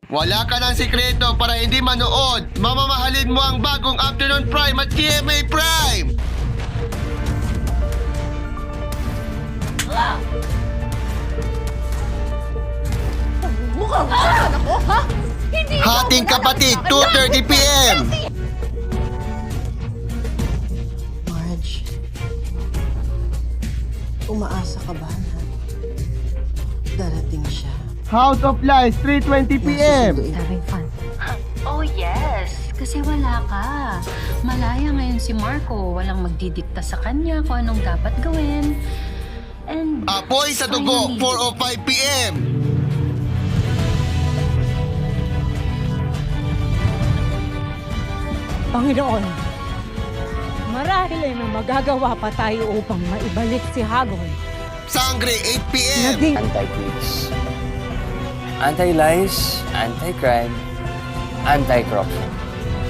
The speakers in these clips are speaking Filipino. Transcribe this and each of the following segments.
Wala ka ng sikreto para hindi manood. Mamamahalin mo ang bagong Afternoon Prime at GMA Prime. Mukhang saan ako, ha? Hindi ikaw Hating wala Kapatid, lang sa akin. 2:30 p.m. Marge, umaasa ka ba na darating siya? House of Lies, 3:20 p.m. Nasusunduin. Having fun. Oh yes, kasi wala ka. Malaya ngayon si Marco. Walang magdidikta sa kanya kung anong dapat gawin. And Apoy sa Dugo, finally, 4:05 p.m. Panginoon, marahil ay may magagawa pa tayo upang maibalik si Hagon. Sangre, 8 p.m. Naging Anti-quiz, anti-lies, anti-crime, anti-corruption.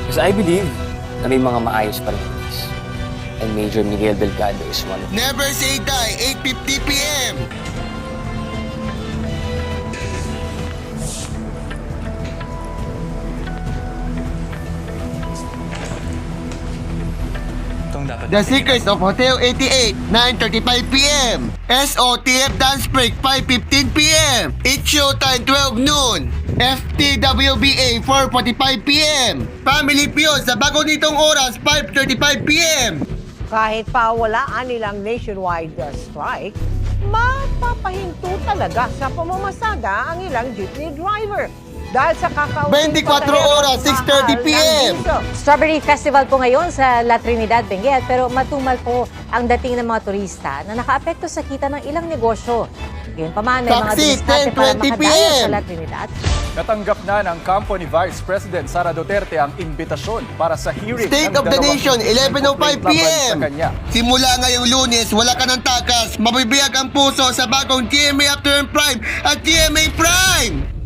Because I believe na may mga maayos pa rin police. And Major Miguel Delgado is one of them. Never Say Die, 8:50 p.m. The Secrets of Hotel 88, 9:35 p.m. SOTF Dance Break, 5:15 p.m. It's Showtime, 12 noon. FTWBA, 4:45 p.m. Family Feud sa bago nitong oras, 5:35 p.m. Kahit pawalaan nilang nationwide strike, mapapahinto talaga sa pamamasada ang ilang jeepney driver. Dahil sa kakauling 24 oras, 6:30 p.m. Strawberry Festival po ngayon sa La Trinidad, Benguet, pero matumal po ang dating ng mga turista na nakaapekto sa kita ng ilang negosyo. Ngayon pa man, may mga Taxi, diskarte para 10:20 makadayo PM. sa La Trinidad. Natanggap na ng kampo ni Vice President Sara Duterte ang imbitasyon para sa hearing State ng of the dalawang Nation, impeachment 11:05 complaint laban p.m. sa kanya. Simula ngayong Lunes, wala ka ng takas. Mabibiyag ang puso sa bagong GMA Afternoon Prime at GMA Prime.